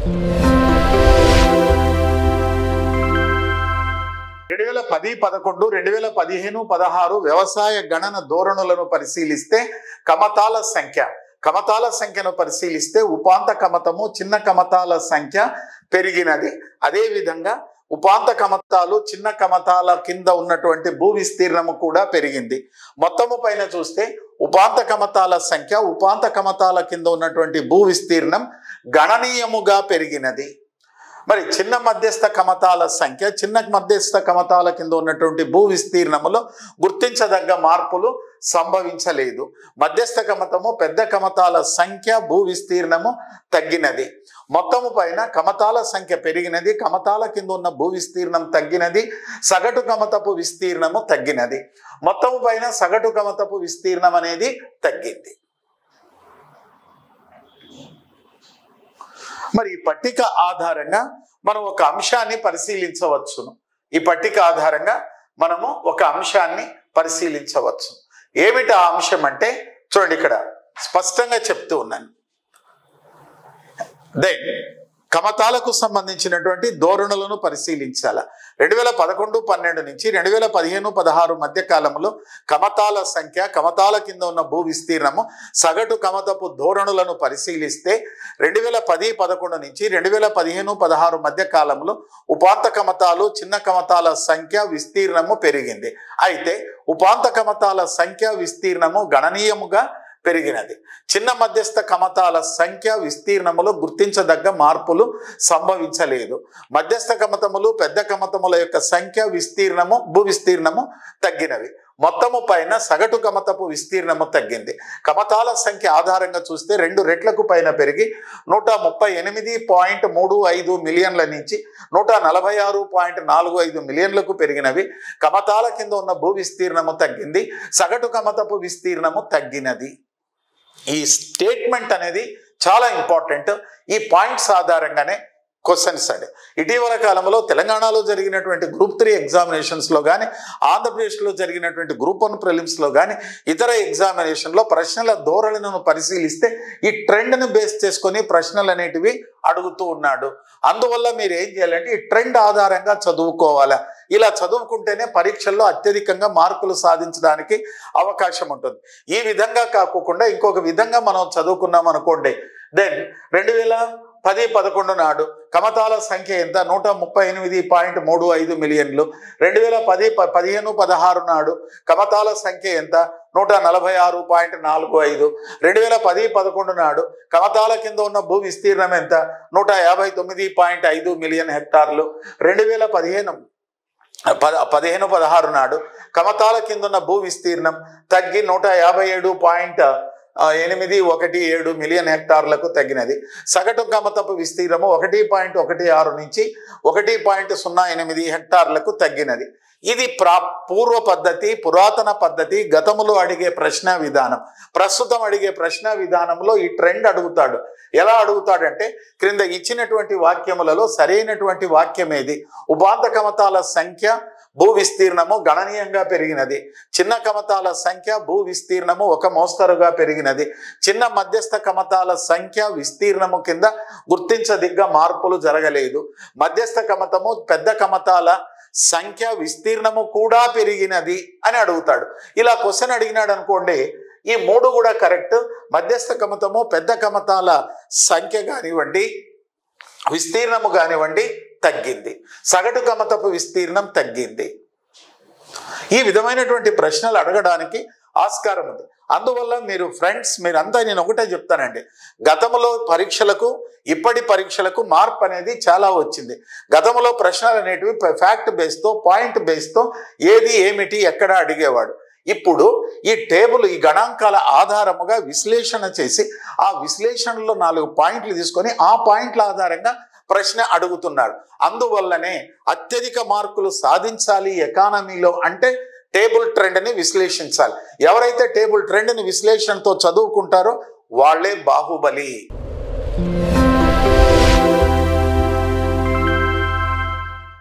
2010, 11, 2015, 16 వ్యవసాయ గణన ధోరణులను పరిశీలిస్తే కమతాల సంఖ్యను పరిశీలిస్తే ఉపాంత కమతము చిన్న కమతాల సంఖ్య పెరిగినది. అదే విధంగా ఉపాంత కమతాలు చిన్న కమతాల కింద ఉన్నటువంటి భూ విస్తీర్ణము కూడా పెరిగింది. మొత్తము పైన చూస్తే ఉపాంత కమతాల సంఖ్య ఉపాంత కమతాల కింద ఉన్నటువంటి భూ విస్తీర్ణం గణనీయముగా పెరిగినది. మరి చిన్న మధ్యస్థ కమతాల సంఖ్య చిన్న మధ్యస్థ కమతాల కింద ఉన్నటువంటి భూ విస్తీర్ణములో గుర్తించదగ్గ మార్పులు సంభవించలేదు. మధ్యస్థ కమతము పెద్ద కమతాల సంఖ్య భూ విస్తీర్ణము తగ్గినది. మొత్తము పైన కమతాల సంఖ్య పెరిగినది, కమతాల కింద ఉన్న భూ విస్తీర్ణం తగ్గినది, సగటు కమతపు విస్తీర్ణము తగ్గినది. మొత్తము పైన సగటు కమతపు విస్తీర్ణం అనేది తగ్గింది. మరి ఈ పట్టిక ఆధారంగా మనం ఒక అంశాన్ని పరిశీలించవచ్చును. ఈ పట్టిక ఆధారంగా మనము ఒక అంశాన్ని పరిశీలించవచ్చు. ఏమిటి ఆ అంశం అంటే చూడండి, ఇక్కడ స్పష్టంగా చెప్తూ ఉన్నాను. దెన్ కమతాలకు సంబంధించినటువంటి ధోరణులను పరిశీలించాల. 2011-12 నుంచి 2015-16 మధ్య కాలంలో కమతాల సంఖ్య కమతాల కింద ఉన్న భూ విస్తీర్ణము సగటు కమతపు ధోరణులను పరిశీలిస్తే 2010-11 నుంచి 2015-16 మధ్య కాలంలో ఉపాంత కమతాలు చిన్న కమతాల సంఖ్య విస్తీర్ణము పెరిగింది. అయితే ఉపాంత కమతాల సంఖ్య విస్తీర్ణము గణనీయముగా పెరిగినది. చిన్న మధ్యస్థ కమతాల సంఖ్య విస్తీర్ణములో గుర్తించదగ్గ మార్పులు సంభవించలేదు. మధ్యస్థ కమతములు పెద్ద కమతముల యొక్క సంఖ్య విస్తీర్ణము భూ విస్తీర్ణము తగ్గినవి. మొత్తము పైన సగటు కమతపు విస్తీర్ణము తగ్గింది. కమతాల సంఖ్య ఆధారంగా చూస్తే 2 రెట్లకు పైన పెరిగి 138.35 మిలియన్ల నుంచి 146.45 మిలియన్లకు పెరిగినవి. కమతాల కింద ఉన్న భూ విస్తీర్ణము తగ్గింది, సగటు కమతపు విస్తీర్ణము తగ్గినది. ఈ స్టేట్మెంట్ అనేది చాలా ఇంపార్టెంట్. ఈ పాయింట్స్ ఆధారంగానే క్వశ్చన్స్ అండి. ఇటీవల కాలంలో తెలంగాణలో జరిగినటువంటి గ్రూప్ 3 ఎగ్జామినేషన్స్లో కానీ ఆంధ్రప్రదేశ్లో జరిగినటువంటి గ్రూప్ 1 ప్రిలిమ్స్లో కానీ ఇతర ఎగ్జామినేషన్లో ప్రశ్నల ధోరణులను పరిశీలిస్తే ఈ ట్రెండ్ను బేస్ చేసుకొని ప్రశ్నలు అనేటివి అడుగుతూ ఉన్నాడు. అందువల్ల మీరు ఏం చేయాలంటే ఈ ట్రెండ్ ఆధారంగా చదువుకోవాలా. ఇలా చదువుకుంటేనే పరీక్షల్లో అత్యధికంగా మార్కులు సాధించడానికి అవకాశం ఉంటుంది. ఈ విధంగా కాకుండా ఇంకొక విధంగా మనం చదువుకున్నాం అనుకోండి. దెన్ 2010-11 నాడు కమతాల సంఖ్య ఎంత? 138.35 మిలియన్లు. 2010-15 నాడు కమతాల సంఖ్య ఎంత? 146.45. 2010-11 నాడు కమతాల కింద ఉన్న భూ విస్తీర్ణం ఎంత? 159.5 మిలియన్ హెక్టార్లు. 2015-16 నాడు కమతాల కింద ఉన్న భూ విస్తీర్ణం తగ్గి 157.817 మిలియన్ హెక్టార్లకు తగ్గినది. సగటు కమతపు విస్తీర్ణము 1.16 నుంచి 1.08 హెక్టార్లకు తగ్గినది. ఇది పూర్వ పద్ధతి, పురాతన పద్ధతి. గతములో అడిగే ప్రశ్న విధానం, ప్రస్తుతం అడిగే ప్రశ్న విధానంలో ఈ ట్రెండ్ అడుగుతాడు. ఎలా అడుగుతాడంటే క్రింద ఇచ్చినటువంటి వాక్యములలో సరైనటువంటి వాక్యం ఏది? ఉపాంత కమతాల సంఖ్య భూ విస్తీర్ణము గణనీయంగా పెరిగినది. చిన్న కమతాల సంఖ్య భూ విస్తీర్ణము ఒక మోస్తరుగా పెరిగినది. చిన్న మధ్యస్థ కమతాల సంఖ్య విస్తీర్ణము కింద గుర్తించదగ్గ మార్పులు జరగలేదు. మధ్యస్థ కమతము పెద్ద కమతాల సంఖ్య విస్తీర్ణము కూడా పెరిగినది అని అడుగుతాడు. ఇలా క్వశ్చన్ అడిగినాడు అనుకోండి, ఈ 3 కూడా కరెక్ట్. మధ్యస్థ కమతము పెద్ద కమతాల సంఖ్య కానివ్వండి, విస్తీర్ణము కానివ్వండి తగ్గింది, సగటు కమతపు విస్తీర్ణం తగ్గింది. ఈ విధమైనటువంటి ప్రశ్నలు అడగడానికి ఆస్కారం ఉంది. అందువల్ల మీరు ఫ్రెండ్స్ మీరంతా నేను ఒకటే చెప్తానండి, గతంలో పరీక్షలకు ఇప్పటి పరీక్షలకు మార్పు అనేది చాలా వచ్చింది. గతంలో ప్రశ్నలు అనేటివి ఫ్యాక్ట్ బేస్తో పాయింట్ బేస్తో ఏది ఏమిటి ఎక్కడ అడిగేవాడు. ఇప్పుడు ఈ టేబుల్ ఈ గణాంకాల ఆధారముగా విశ్లేషణ చేసి ఆ విశ్లేషణలో 4 పాయింట్లు తీసుకొని ఆ పాయింట్ల ఆధారంగా ప్రశ్న అడుగుతున్నాడు. అందువల్లనే అత్యధిక మార్కులు సాధించాలి ఎకానమీలో అంటే టేబుల్ ట్రెండ్ని విశ్లేషించాలి. ఎవరైతే టేబుల్ ట్రెండ్ని విశ్లేషణతో చదువుకుంటారో వాళ్ళే బాహుబలి.